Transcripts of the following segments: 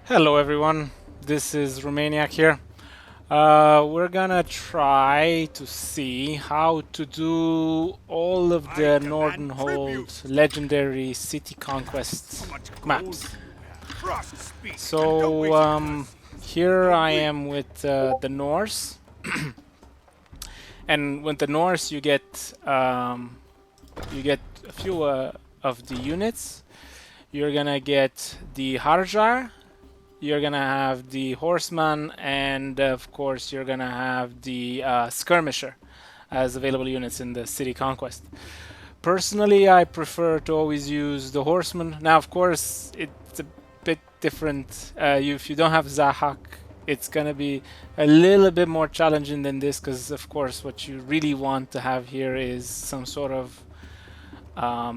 Hello everyone, this is Romaniac here. We're gonna try to see how to do all of the Northern Hold legendary City Conquest maps. So here I am with the Norse, and with the Norse you get a few of the units. You're gonna get the Harjar. You're gonna have the horseman, and of course you're gonna have the skirmisher as available units in the City Conquest. Personally, I prefer to always use the horseman. Now, of course, it's a bit different. If you don't have Zahak, it's gonna be a little bit more challenging than this, because of course what you really want to have here is some sort of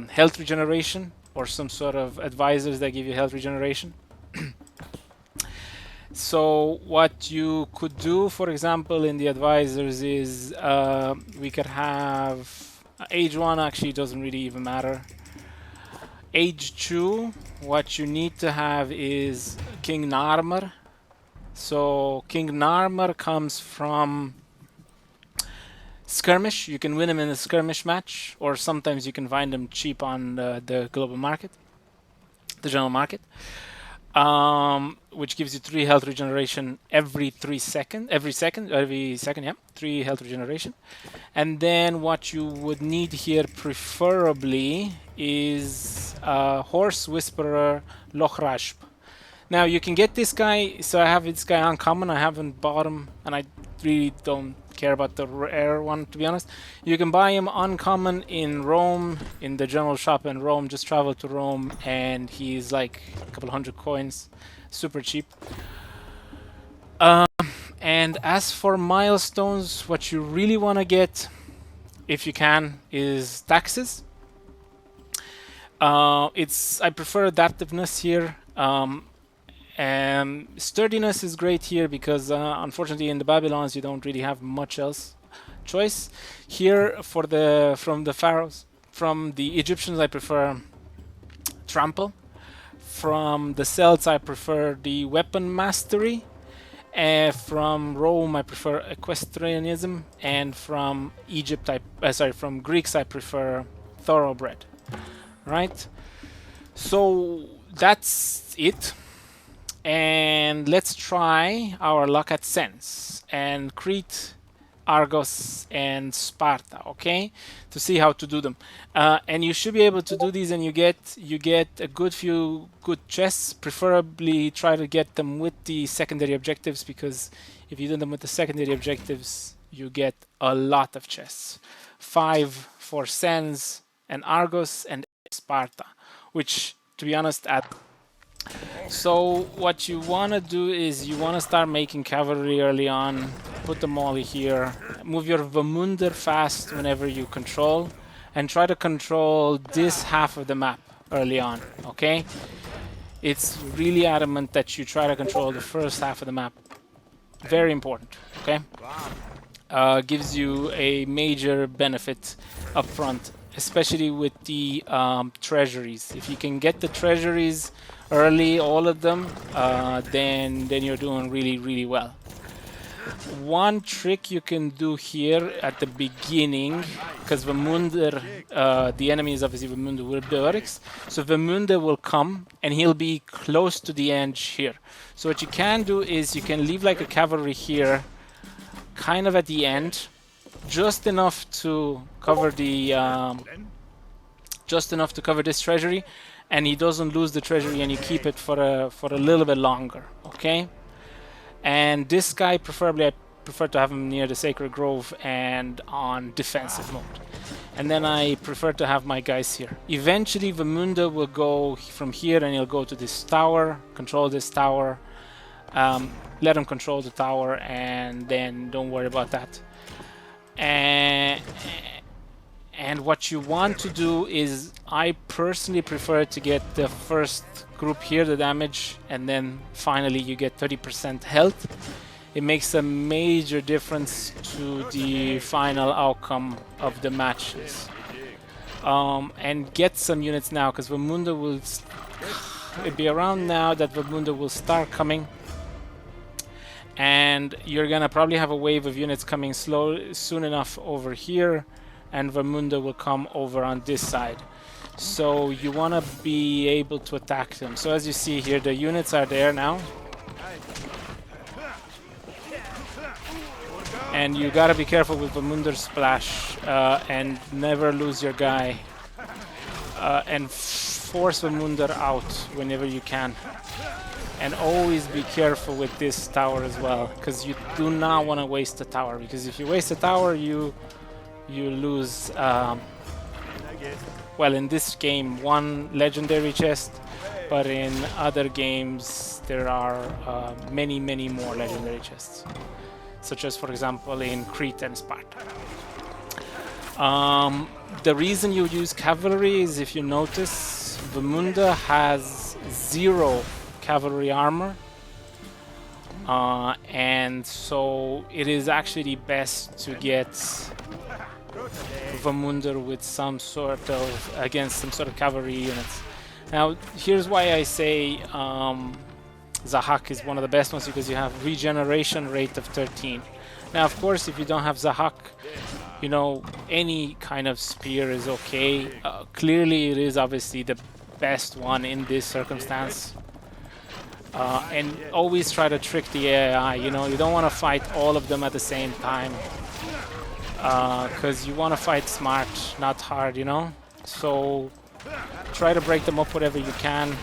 health regeneration, or some sort of advisors that give you health regeneration. So what you could do, for example, in the advisors is we could have age 1 actually doesn't really even matter. Age 2, what you need to have is King Narmer. So King Narmer comes from skirmish. You can win him in a skirmish match, or sometimes you can find him cheap on the global market, the general market. Which gives you 3 health regeneration every second, yeah, 3 health regeneration. And then what you would need here preferably is Horse Whisperer Lochrashp. Now you can get this guy, so I have this guy uncommon, I haven't bought him, and I really don't care about the rare one, to be honest. You can buy him uncommon in Rome, in the general shop in Rome. Just travel to Rome and he's like a couple hundred coins, super cheap. And as for milestones, what you really want to get, if you can, is taxes. I prefer adaptiveness here. Sturdiness is great here because unfortunately in the Babylons you don't really have much else choice. Here from the pharaohs, from the Egyptians I prefer trample. From the Celts I prefer the weapon mastery. From Rome I prefer equestrianism, and from from Greeks I prefer thoroughbred. Right? So that's it. And let's try our luck at Sens and Crete, Argos, and Sparta, okay, to see how to do them. And you should be able to do these, and you get a few good chests. Preferably try to get them with the secondary objectives, because if you do them with the secondary objectives, you get a lot of chests. 5 for Sens and Argos and Sparta, which, to be honest, so what you want to do is you want to start making cavalry early on, put them all here, move your Vamunder fast whenever you control, and try to control this half of the map early on, okay? It's really adamant that you try to control the first half of the map. Very important, okay? Gives you a major benefit up front, especially with the treasuries. If you can get the treasuries early, all of them, then you're doing really well. One trick you can do here at the beginning, because Vamunder, the enemy is obviously Vamunder with Beorix, so Vamunder will come and he'll be close to the edge here. So what you can do is you can leave like a cavalry here, kind of at the end, just enough to cover the this treasury, and he doesn't lose the treasury, and you keep it for a little bit longer, okay? And this guy, preferably, I prefer to have him near the Sacred Grove and on defensive mode. And then I prefer to have my guys here. Eventually, Vamunda will go from here, and he'll go to this tower, control this tower, let him control the tower, and then don't worry about that. And what you want to do is, I personally prefer to get the first group here, the damage, and then finally you get 30% health. It makes a major difference to the final outcome of the matches. And get some units now, because Vamunda will it'd be around now that Vamunda will start coming, and you're gonna probably have a wave of units coming soon enough over here, and Vamunda will come over on this side. So you want to be able to attack them. So as you see here, the units are there now, and you gotta be careful with Vamunder's splash and never lose your guy, and force Vamunder out whenever you can. And always be careful with this tower as well, because you do not want to waste a tower, because if you waste a tower you lose, well, in this game, one legendary chest, but in other games there are many more legendary chests, such as, for example, in Crete and Sparta. The reason you use cavalry is, if you notice, Vamunda has 0 cavalry armor, and so it is actually best to get Vamunda with some sort of, against some sort of cavalry units. Now here's why I say Zahak is one of the best ones, because you have regeneration rate of 13. Now of course, if you don't have Zahak, you know, any kind of spear is okay. Clearly it is obviously the best one in this circumstance. And always try to trick the AI, you know, you don't want to fight all of them at the same time, because you want to fight smart, not hard, you know. So try to break them up whatever you can,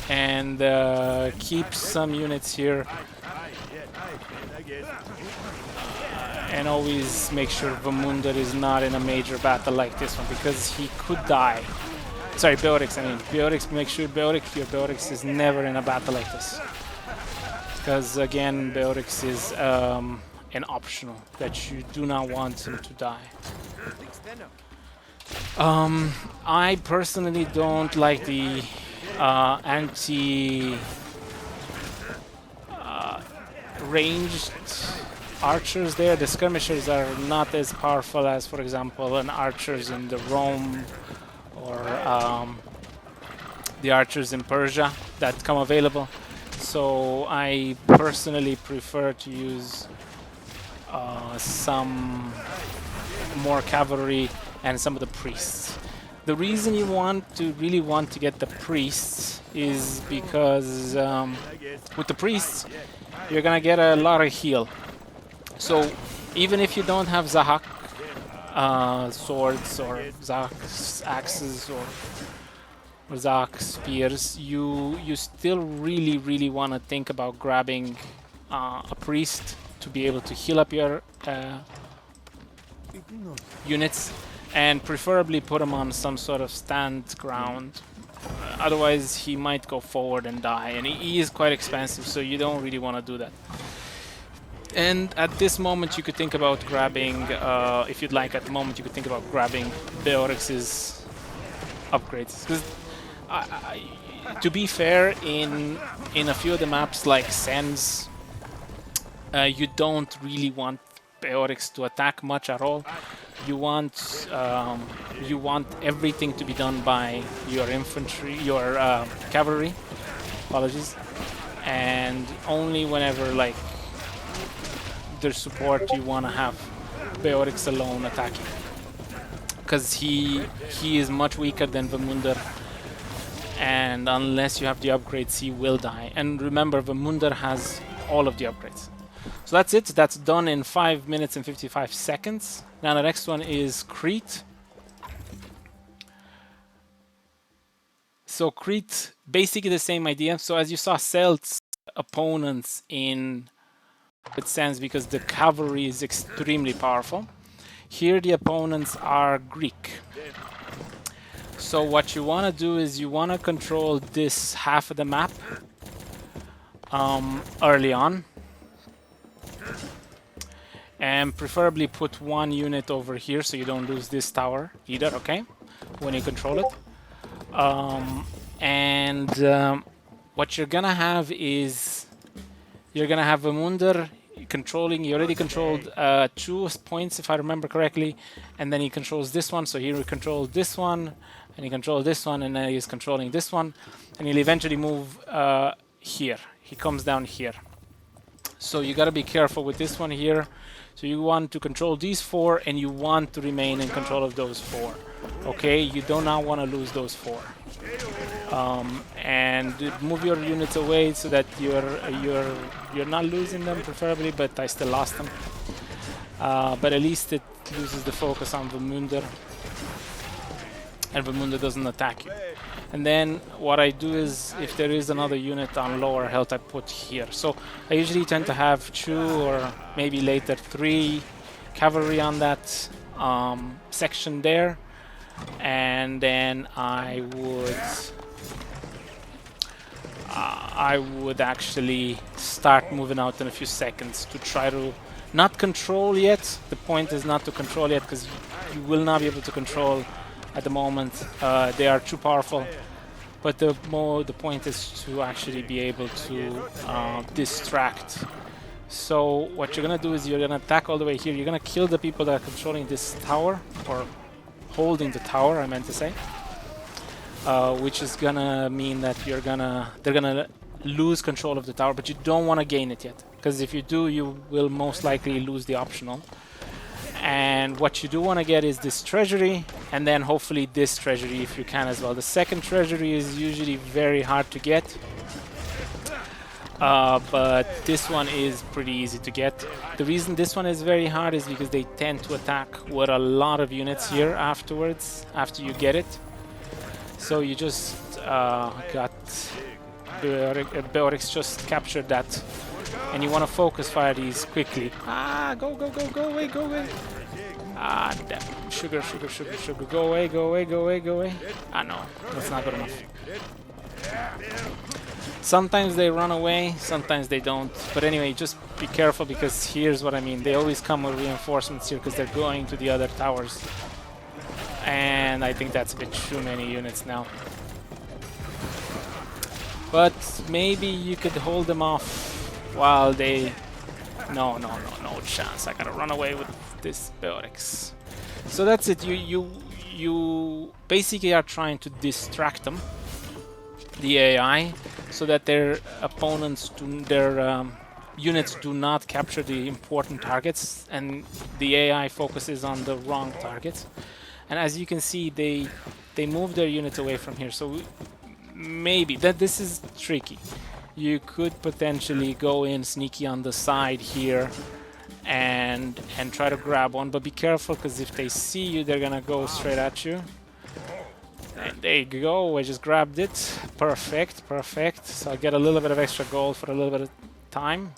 and keep some units here, and always make sure Vamunda is not in a major battle like this one, because he could die. Sorry, Beorix, I mean. Beorix, make sure your Beorix is never in a battle like this. Because, again, Beorix is an optional that you do not want him to die. I personally don't like the ranged archers there. The skirmishers are not as powerful as, for example, an archers in the Rome, or the archers in Persia that come available. So I personally prefer to use some more cavalry and some of the priests. The reason you really want to get the priests is because with the priests you're gonna get a lot of heal. So even if you don't have Zahak swords, or Zahak axes, or Zahak spears, you still really want to think about grabbing a priest to be able to heal up your units, and preferably put him on some sort of stand ground. Otherwise he might go forward and die, and he is quite expensive, so you don't really want to do that. And at this moment you could think about grabbing, if you'd like, at the moment you could think about grabbing Beorix's upgrades. Because to be fair, in a few of the maps like Sens, you don't really want Beorix to attack much at all. You want everything to be done by your infantry, your cavalry, apologies, and only whenever like there's support you want to have Beorix alone attacking, because he is much weaker than Vamunda, and unless you have the upgrades he will die. And remember, Vamunda has all of the upgrades. So that's it. That's done in 5 minutes and 55 seconds. Now the next one is Crete. So Crete, basically the same idea. So as you saw, Celts opponents in Sens, because the cavalry is extremely powerful. Here the opponents are Greek. So what you want to do is you want to control this half of the map early on, and preferably put one unit over here so you don't lose this tower either, okay, when you control it. What you're gonna have is you're gonna have Vamunda controlling. He already controlled 2 points if I remember correctly, and then he controls this one, so he will control this one, and he controls this one, and then he's controlling this one, and he'll eventually move here. He comes down here. So you gotta be careful with this one here. So you want to control these 4, and you want to remain in control of those 4. Okay, you do not want to lose those 4. And move your units away so that you're not losing them, preferably. But I still lost them. But at least it loses the focus on Vermunder, and Vermunder doesn't attack you. And then what I do is, if there is another unit on lower health, I put here. So I usually tend to have 2 or maybe later 3 cavalry on that section there, and then I would actually start moving out in a few seconds to try to not control yet. The point is not to control yet, because you will not be able to control at the moment. They are too powerful. But the point is to actually be able to distract. So what you're gonna do is you're gonna attack all the way here. You're gonna kill the people that are controlling this tower, or holding the tower, I meant to say. Which is gonna mean that they're gonna lose control of the tower, but you don't want to gain it yet, because if you do, you will most likely lose the optional. And what you do want to get is this treasury, and then hopefully this treasury if you can as well. The second treasury is usually very hard to get, but this one is pretty easy to get. The reason this one is very hard is because they tend to attack with a lot of units here afterwards, after you get it. So you just got Beorix just captured that, and you want to focus fire these quickly. Go away. Damn. Sugar. Go away. No, that's not good enough. Sometimes they run away, sometimes they don't. But anyway, just be careful, because here's what I mean. They always come with reinforcements here, because they're going to the other towers. And I think that's a bit too many units now. But maybe you could hold them off while they... No chance. I gotta run away with this Beorix. So that's it. You basically are trying to distract them, the AI, so that their opponents, their units do not capture the important targets, and the AI focuses on the wrong targets. And as you can see, they move their units away from here. So maybe this is tricky. You could potentially go in sneaky on the side here and try to grab one, but be careful, because if they see you, they're gonna go straight at you. And there you go, I just grabbed it. Perfect. So I get a little bit of extra gold for a little bit of time.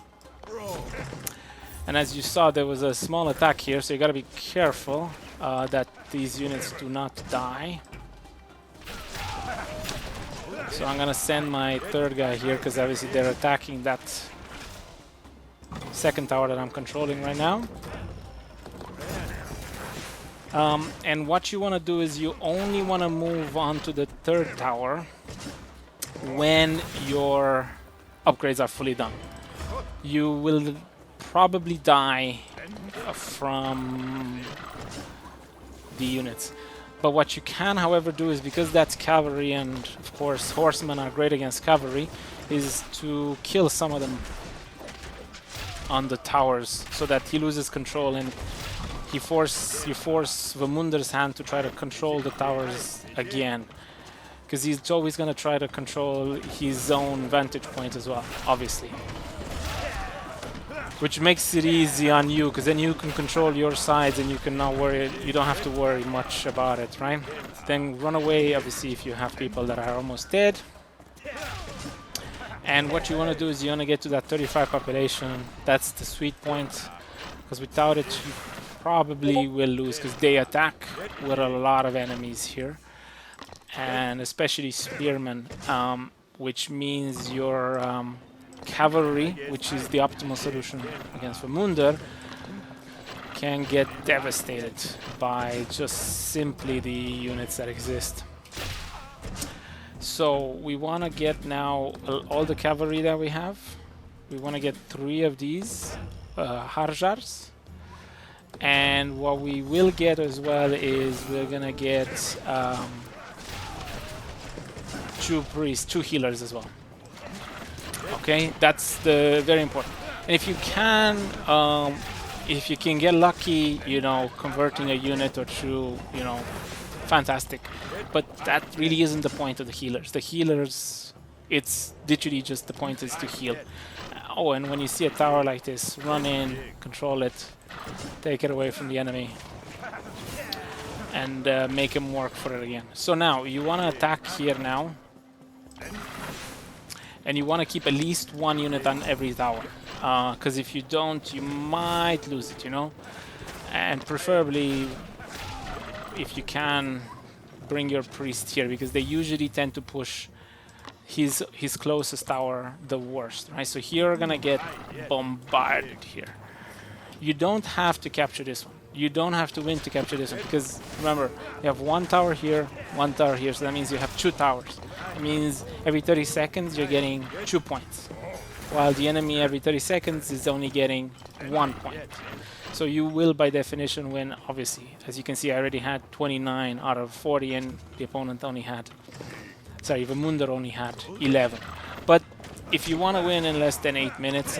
And as you saw, there was a small attack here, so you gotta be careful that these units do not die. So I'm gonna send my third guy here, because obviously they're attacking that second tower that I'm controlling right now. And what you want to do is you only want to move on to the third tower when your upgrades are fully done. You will probably die from the units. But what you can, however, do is, because that's cavalry, and of course horsemen are great against cavalry, is to kill some of them on the towers, so that he loses control, and you force Vermunder's hand to try to control the towers again, because he's always going to try to control his own vantage point as well, obviously. Which makes it easy on you, because then you can control your sides and you can not worry, you don't have to worry much about it, right? Then run away, obviously, if you have people that are almost dead. And what you want to do is you want to get to that 35 population. That's the sweet point, because without it you probably will lose, because they attack with a lot of enemies here, and especially spearmen, which means your cavalry, which is the optimal solution against Vermunder, can get devastated by just simply the units that exist. So we want to get now all the cavalry that we have. We want to get 3 of these Harjars, and what we will get as well is we're gonna get 2 priests, 2 healers as well. Okay, that's the very important. And if you can get lucky, you know, converting a unit or two, you know, fantastic. But that really isn't the point of the healers. The healers, it's literally just the point is to heal. Oh, and when you see a tower like this, run in, control it, take it away from the enemy, and make him work for it again. So now, you want to attack here now, and you want to keep at least 1 unit on every tower. Because if you don't, you might lose it, you know? And preferably, if you can, bring your priest here, because they usually tend to push his closest tower the worst, right? So here we're gonna get bombarded here. You don't have to capture this one. You don't have to win to capture this one, because remember, you have 1 tower here, 1 tower here, so that means you have 2 towers. It means every 30 seconds you're getting 2 points, while the enemy every 30 seconds is only getting 1 point. So you will, by definition, win, obviously. As you can see, I already had 29 out of 40, and the opponent only had... Sorry, Vamundar only had 11. But if you want to win in less than 8 minutes,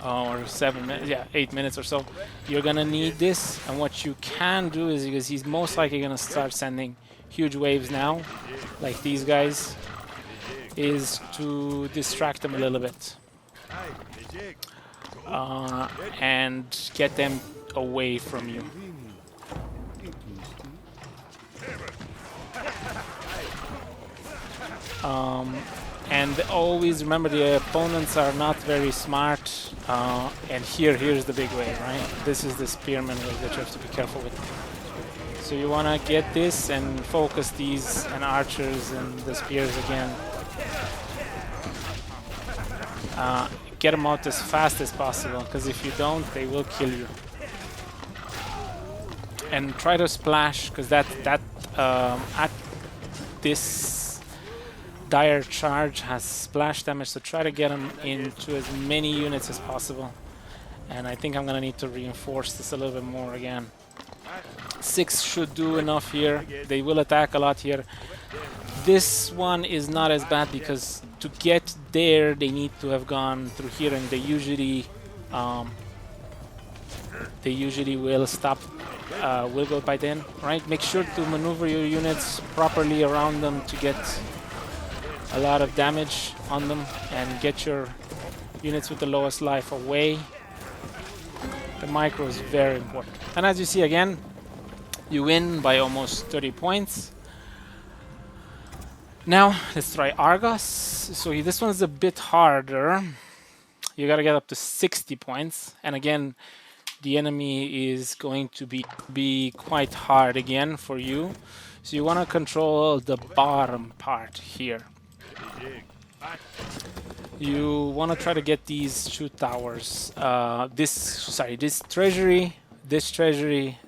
or 7 minutes, yeah, 8 minutes or so, you're gonna need this. And what you can do is, because he's most likely gonna start sending huge waves now, like these guys, is to distract them a little bit. And get them away from you. And always remember, the opponents are not very smart. And here's the big wave, right? This is the spearman wave that you have to be careful with. So you want to get this and focus these and archers and the spears again. Get them out as fast as possible, because if you don't, they will kill you. And try to splash, because at this dire charge has splash damage, so try to get them into as many units as possible. And I think I'm gonna need to reinforce this a little bit more again. 6 should do enough here. They will attack a lot here. This one is not as bad, because to get there they need to have gone through here, and they usually will stop, will go by then, right? Make sure to maneuver your units properly around them to get a lot of damage on them, and get your units with the lowest life away. The micro is very important. And as you see again, you win by almost 30 points. Now, let's try Argos. So this one's a bit harder. You gotta get up to 60 points. And again, the enemy is going to be quite hard again for you. So you wanna control the bottom part here. You wanna try to get these 2 towers. This treasury,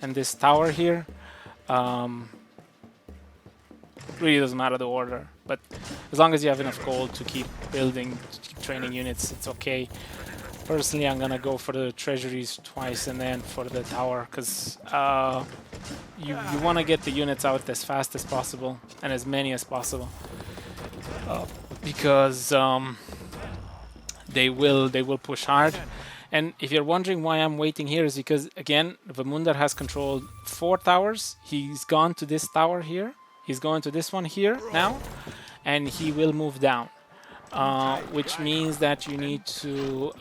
and this tower here. Really doesn't matter the order, but as long as you have enough gold to keep building, to keep training units, it's okay. Personally, I'm gonna go for the treasuries twice and then for the tower, because you want to get the units out as fast as possible and as many as possible, because they will push hard. And if you're wondering why I'm waiting here, is because again, Vamundar has controlled 4 towers. He's gone to this tower here. He's going to this one here now, and he will move down, which means that you need to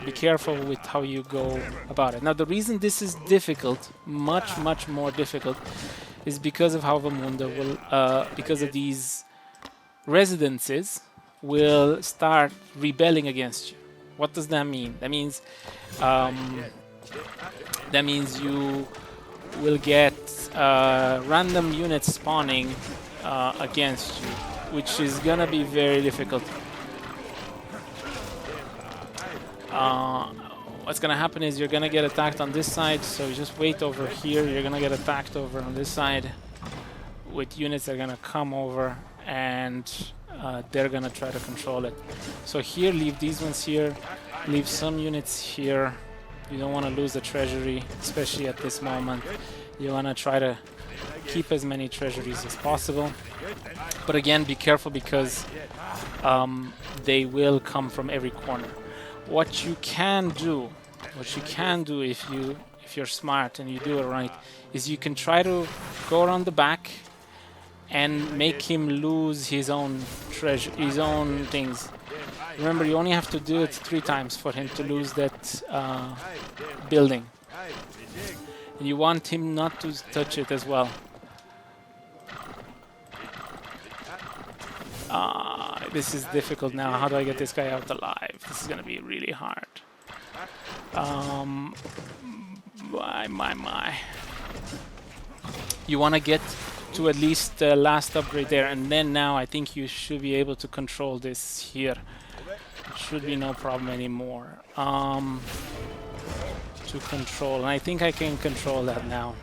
be careful with how you go about it. Now, the reason this is difficult, much more difficult, is because of how Vamundar will, because of these residences, will start rebelling against you. What does that mean? That means you will get random units spawning against you, which is gonna be very difficult. What's gonna happen is you're gonna get attacked on this side, so you just wait over here. You're gonna get attacked over on this side with units that are gonna come over, and they're gonna try to control it. So here, leave these ones here, leave some units here. You don't want to lose the treasury, especially at this moment. You want to try to keep as many treasuries as possible. But again, be careful because they will come from every corner. What you can do if you're smart and you do it right, is you can try to go around the back and make him lose his own treasure, his own things. Remember, you only have to do it 3 times for him to lose that building. And you want him not to touch it as well. This is difficult now. How do I get this guy out alive? This is gonna be really hard. My. You wanna get to at least the last upgrade there, and then now I think you should be able to control this here. Should be no problem anymore. To control, and I think I can control that now.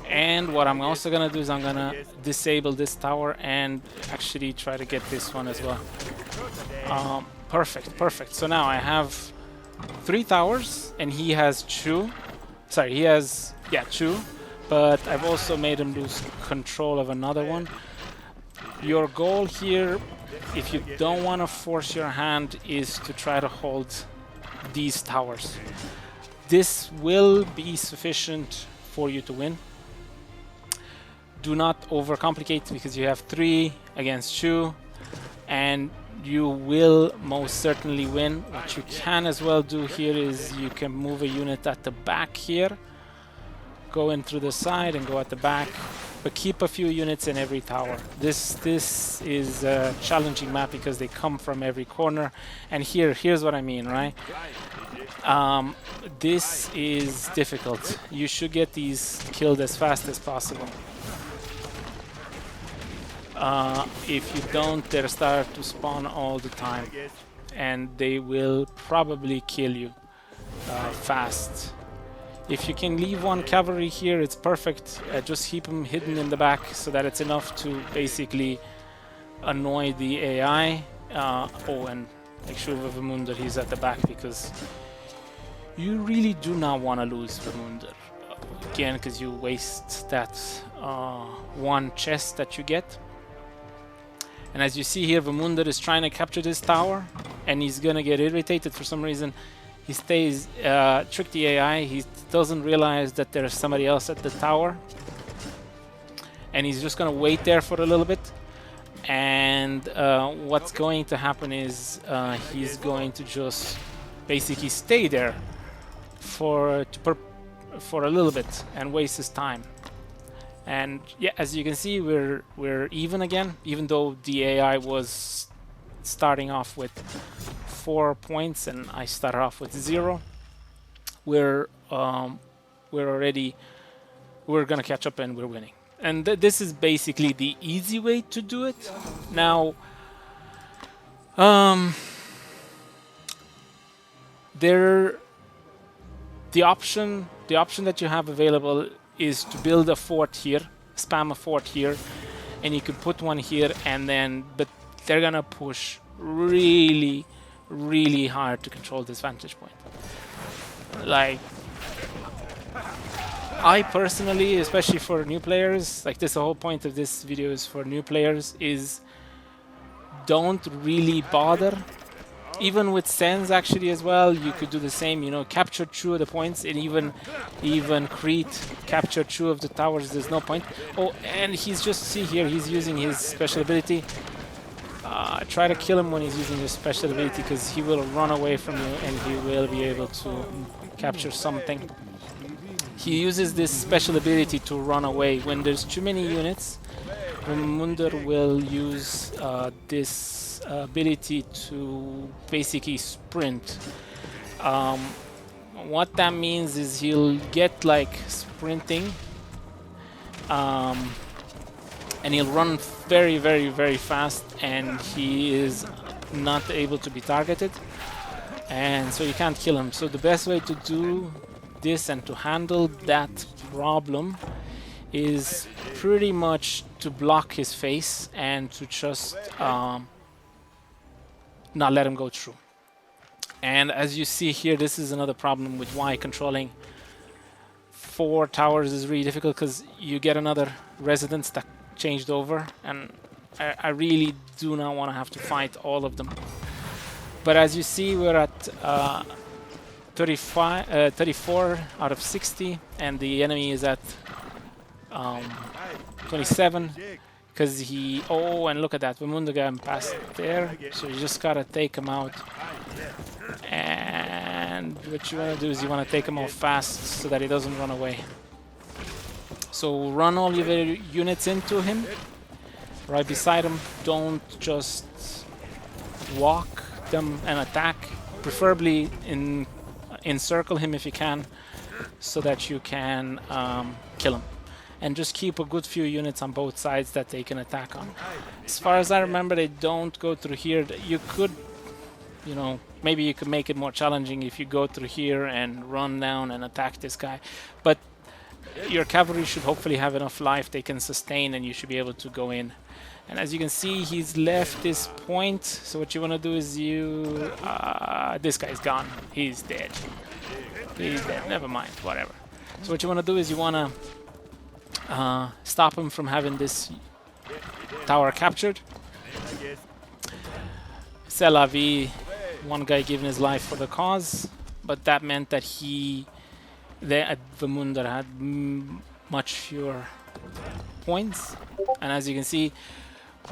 And what I'm also gonna do is I'm gonna disable this tower and actually try to get this one as well. Perfect. So now I have 3 towers and he has 2. Sorry, he has 2. But I've also made him lose control of another one. Your goal here, if you don't want to force your hand, is to try to hold these towers. This will be sufficient for you to win. Do not overcomplicate because you have 3 against 2 and you will most certainly win. What you can as well do here is you can move a unit at the back here, go in through the side and go at the back, but keep a few units in every tower. This is a challenging map because they come from every corner, and here's what I mean, right? This is difficult. You should get these killed as fast as possible. If you don't, they'll start to spawn all the time and they will probably kill you fast. If you can leave 1 cavalry here, it's perfect. Just keep them hidden in the back so that it's enough to basically annoy the AI. And make sure Vermunder he's at the back because you really do not want to lose Vermunder. Again, because you waste that 1 chest that you get. And as you see here, Vermunder is trying to capture this tower and he's gonna get irritated for some reason. He stays, trick the AI, he doesn't realize that there's somebody else at the tower. And he's just gonna wait there for a little bit. And what's going to happen is he's going to just basically stay there for a little bit and waste his time. And yeah, as you can see, we're even again, even though the AI was starting off with 4 points and I started off with 0. We're gonna catch up and we're winning. And this is basically the easy way to do it. Now, the option that you have available is to build a fort here, spam a fort here, and you could put 1 here, and then, but they're gonna push really hard to control this vantage point. Like, I personally, especially for new players, like this, the whole point of this video is for new players, is don't really bother. Even with Sens actually as well, you could do the same, you know, capture 2 of the points, and even Crete capture 2 of the towers, there's no point. Oh, and he's just, see here, he's using his special ability. Try to kill him when he's using his special ability because he will run away from you and he will be able to capture something. He uses this special ability to run away. When there's too many units, Vermunder will use this ability to basically sprint. What that means is he'll get like sprinting and he'll run very fast and he is not able to be targeted, and so you can't kill him. So the best way to do this and to handle that problem is pretty much to block his face and to just not let him go through. And as you see here, this is another problem with why controlling 4 towers is really difficult because you get another residence that changed over, and I really do not want to have to fight all of them. But as you see, we're at 34 out of 60, and the enemy is at 27 because he... Oh, and look at that, Vamundagam passed there, so you just gotta take him out. And what you want to do is you want to take him out fast so that he doesn't run away. So run all your units into him, right beside him. Don't just walk them and attack. Preferably encircle him if you can, so that you can kill him. And just keep a good few units on both sides that they can attack on. As far as I remember, they don't go through here. You could, you know, maybe you could make it more challenging if you go through here and run down and attack this guy. But your cavalry should hopefully have enough life they can sustain, and you should be able to go in. And as you can see, he's left this point. So what you want to do is you... this guy's gone. He's dead. He's dead. Never mind. Whatever. So what you want to do is you want to stop him from having this tower captured. C'est la vie. One guy giving his life for the cause, but that meant that Vamundar had much fewer points. And as you can see,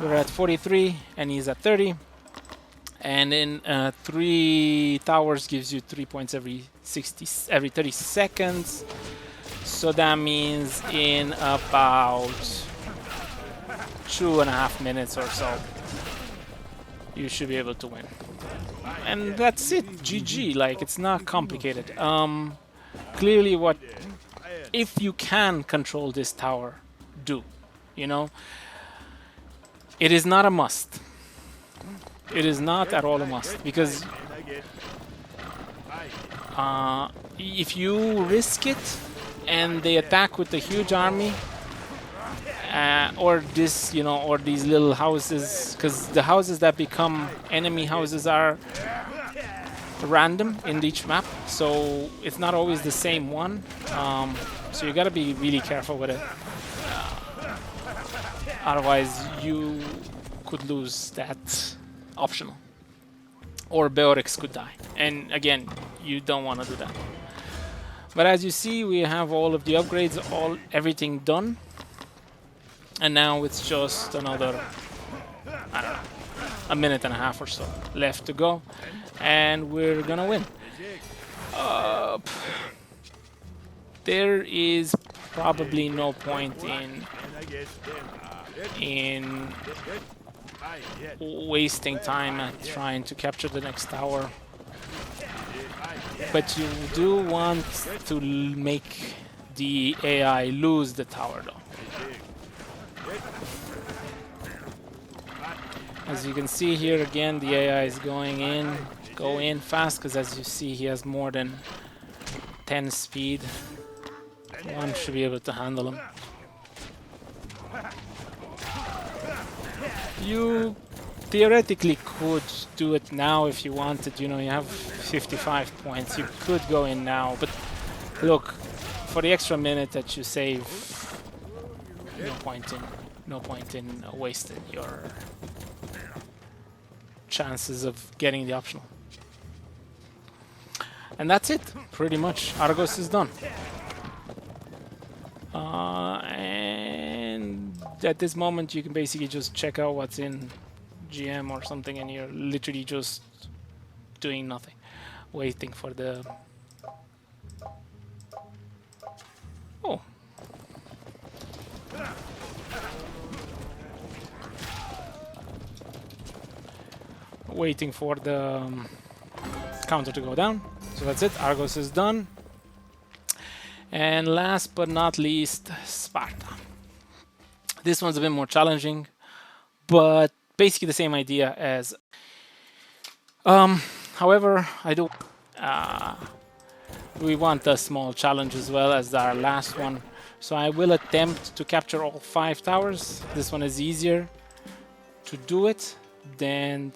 we're at 43 and he's at 30. And in 3 towers gives you 3 points every 30 seconds. So that means in about 2.5 minutes or so, you should be able to win. And that's it. GG. Like, it's not complicated. Clearly, if you can control this tower, do. You know, it is not a must. It is not at all a must, because if you risk it and they attack with a huge army, or this, you know, or these little houses, because the houses that become enemy houses are random in each map, so it's not always the same one. So you gotta be really careful with it. Otherwise, you could lose that optional, or Beorix could die. And again, you don't want to do that. But as you see, we have all of the upgrades, everything done. And now it's just another, I don't know, 1.5 minutes or so left to go, and we're gonna win. There is probably no point in wasting time at trying to capture the next tower. But you do want to make the AI lose the tower, though. As you can see here again, the AI is going in. Go in fast, because as you see, he has more than 10 speed. One should be able to handle him. You theoretically could do it now if you wanted. You know, you have 55 points. You could go in now, but look, for the extra minute that you save, no point in wasting your chances of getting the optional. And that's it, pretty much. Argos is done. And at this moment you can basically just check out what's in GM or something, and you're literally just doing nothing, waiting for the... Oh. Waiting for the counter to go down. So that's it, Argos is done. And last but not least, Sparta. This one's a bit more challenging, but basically the same idea as... however, we want a small challenge as well as our last one. So I will attempt to capture all 5 towers. This one is easier to do it than...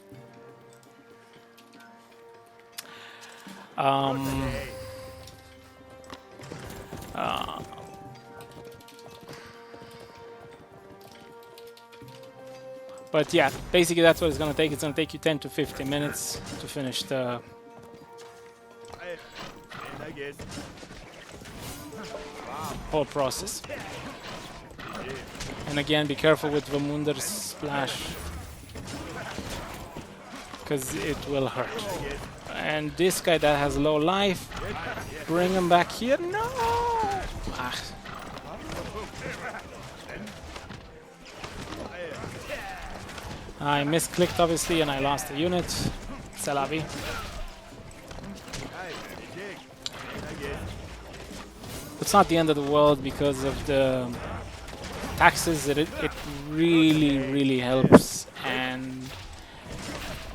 But yeah, basically that's what it's going to take. It's going to take you 10 to 15 minutes to finish the whole process. And again, be careful with Vamunder's splash, because it will hurt. And this guy that has low life, bring him back here. No! Ah. I misclicked obviously and I lost a unit. C'est la vie. It's not the end of the world because of the taxes. It really helps, and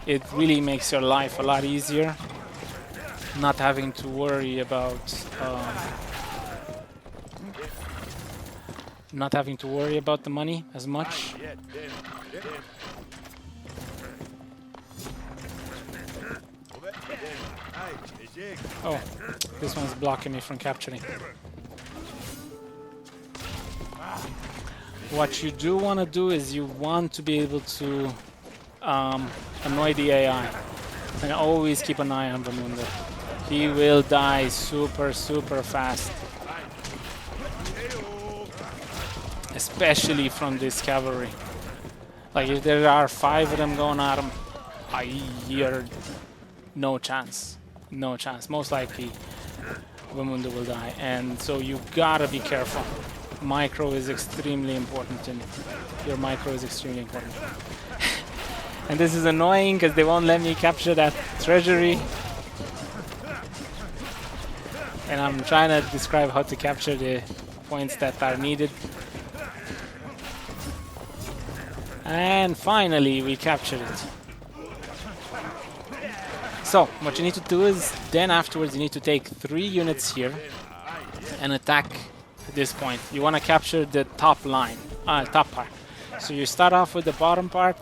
it really makes your life a lot easier. Not having to worry about the money as much. Oh, this one's blocking me from capturing. What you do want to do is you want to be able to annoy the AI. And always keep an eye on Vamunder. He will die super fast. Especially from this cavalry. Like if there are 5 of them going at him, you're no chance. No chance. Most likely Vamunder will die. And so you gotta be careful. Micro is extremely important, and your micro is extremely important. And this is annoying because they won't let me capture that treasury. And I'm trying to describe how to capture the points that are needed. And finally we captured it. So what you need to do is then afterwards you need to take 3 units here and attack this point. You want to capture the top line, top part. So you start off with the bottom part,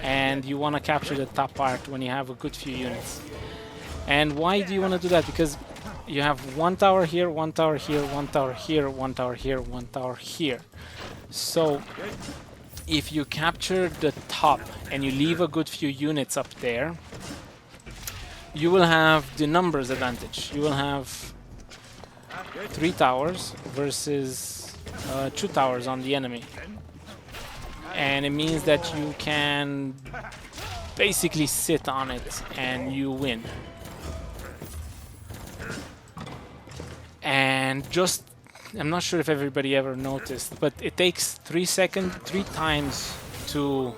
and you want to capture the top part when you have a good few units. And why do you want to do that? Because you have 1 tower here, 1 tower here, 1 tower here, 1 tower here, 1 tower here. So if you capture the top and you leave a good few units up there, you will have the numbers advantage. You will have 3 towers versus 2 towers on the enemy. And it means that you can basically sit on it and you win. And just, I'm not sure if everybody ever noticed, but it takes 3 times to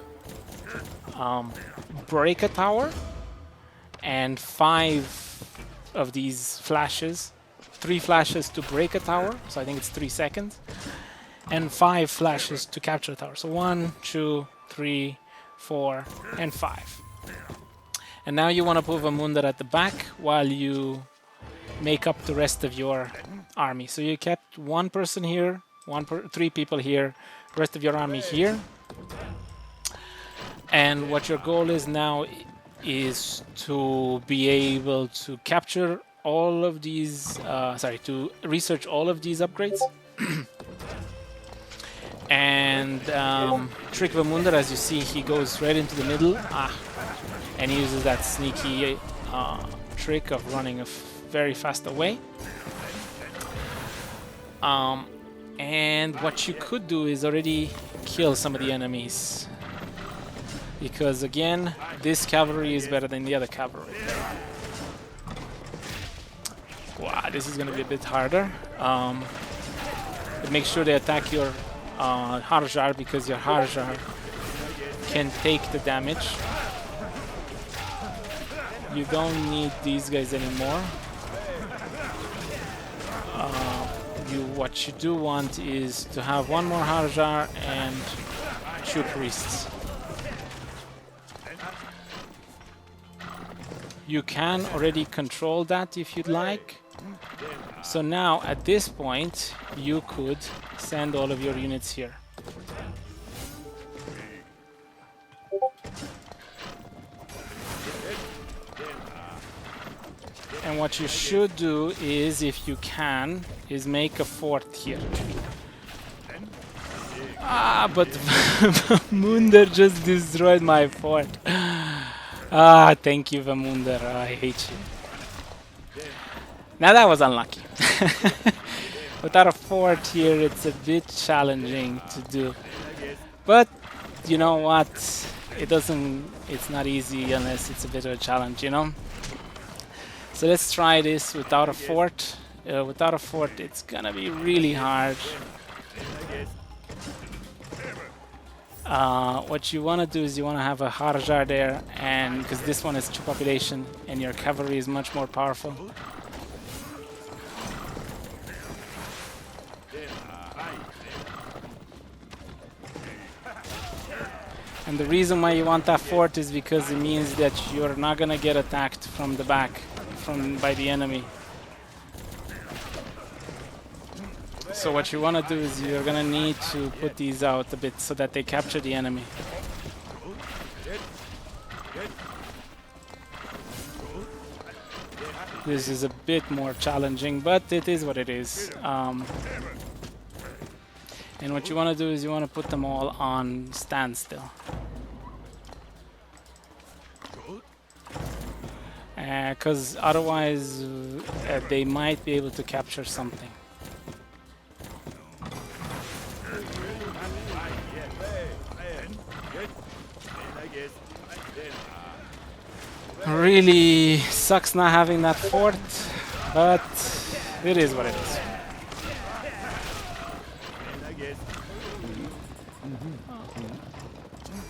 break a tower, and 5 of these flashes. 3 flashes to break a tower, so I think it's 3 seconds, and 5 flashes to capture a tower. So 1, 2, 3, 4, and 5. And now you want to put Vamunder at the back while you make up the rest of your army. So you kept 1 person here, 3 people here, rest of your army here. And what your goal is now is to be able to capture all of these, to research all of these upgrades. And trick Vamunder, as you see, he goes right into the middle, and he uses that sneaky trick of running very fast away. And what you could do is already kill some of the enemies, because again, this cavalry is better than the other cavalry. Wow, this is going to be a bit harder. But make sure they attack your Harjar, because your Harjar can take the damage. You don't need these guys anymore. What you do want is to have 1 more Harjar and 2 priests. You can already control that if you'd like. So now at this point you could send all of your units here. And what you should do is, if you can, is make a fort here. Ah, but Vamunder just destroyed my fort. Ah, thank you, Vamunder. I hate you. Now that was unlucky. Without a fort here, it's a bit challenging to do. But you know what? It's not easy unless it's a bit of a challenge, you know? So let's try this without a fort. Without a fort, it's gonna be really hard. What you want to do is you want to have a Harjar there, and because this one is 2 population and your cavalry is much more powerful. And the reason why you want that fort is because it means that you're not gonna get attacked from the back by the enemy. So what you want to do is you're gonna need to put these out a bit so that they capture the enemy. This is a bit more challenging, but it is what it is. And what you want to do is you want to put them all on standstill. Because otherwise they might be able to capture something. Really sucks not having that fort, but it is what it is.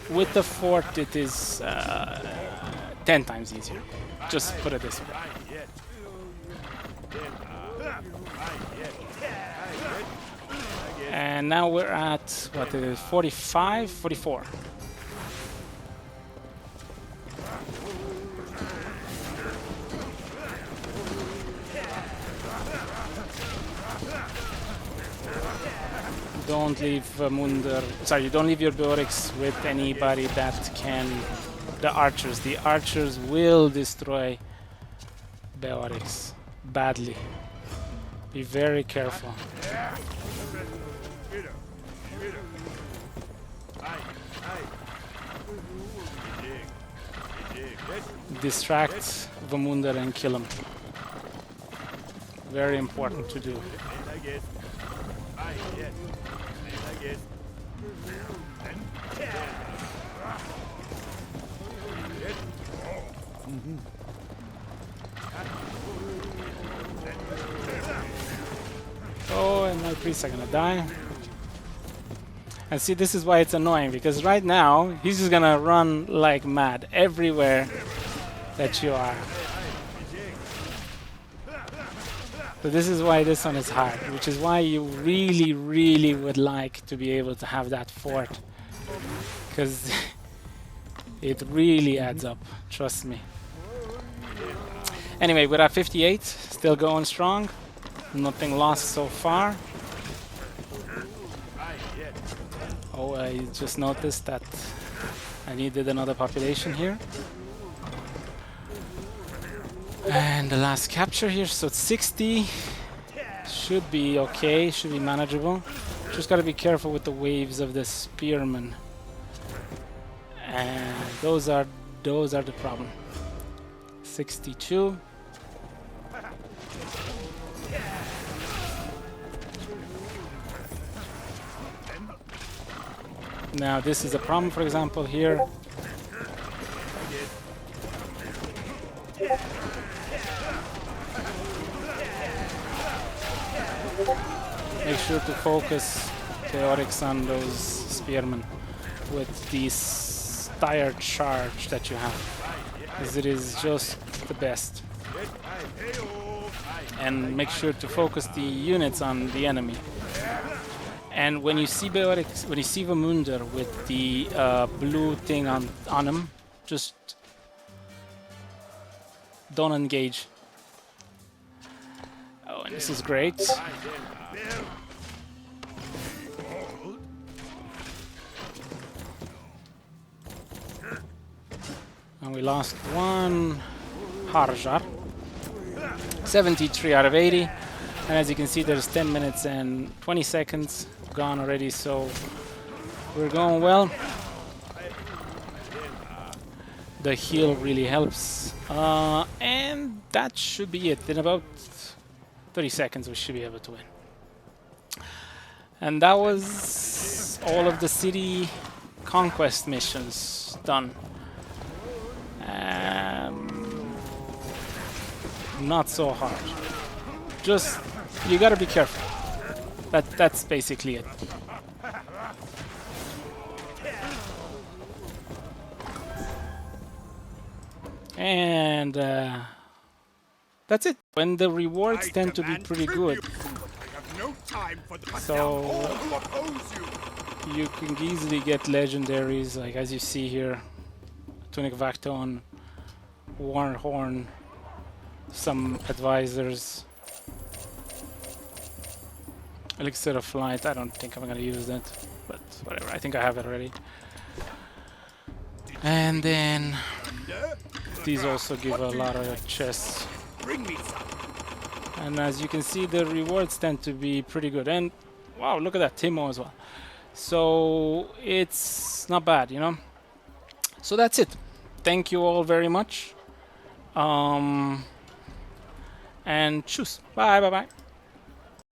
With the fort, it is 10 times easier. Just put it this way. And now we're at, what is it, 45, 44. Don't leave Munder. Sorry, you don't leave your Beorix with anybody that can. The archers. The archers will destroy Beorix badly. Be very careful. Distract Vamunder and kill him. Very important to do. Oh, and my priests are gonna die. And see, this is why it's annoying, because right now he's just gonna run like mad everywhere that you are. So this is why this one is hard, which is why you really, really would like to be able to have that fort, because it really adds up, trust me. Anyway, we're at 58, still going strong, nothing lost so far. Oh, I just noticed that I needed another population here. And the last capture here, so it's 60. Should be okay, should be manageable. Just gotta be careful with the waves of the spearmen. And those are the problem. 62. Now this is a problem, for example, here. Make sure to focus Theorix on those spearmen with this tire charge that you have, because it is just the best. And make sure to focus the units on the enemy. And when you see Beorix, when you see Vamunder with the blue thing on him, just don't engage. Oh, and this is great. And we lost one Harjar. 73 out of 80. And as you can see, there's 10 minutes and 20 seconds gone already, so we're going well. The heal really helps. And that should be it. In about 30 seconds, we should be able to win. And that was all of the City Conquest Missions done. Not so hard. Just, you gotta be careful. That's basically it. And that's it. When the rewards tend to be pretty good, so you can easily get legendaries, like as you see here, Tunic Vacton, Warren Horn, some advisors, Elixir of Flight. I don't think I'm gonna use that, but whatever, I think I have it already. And then these also give a lot of chests. And as you can see, the rewards tend to be pretty good. And wow, look at that, Timo as well. So it's not bad, you know. So that's it. Thank you all very much. And tschüss. Bye, bye, bye.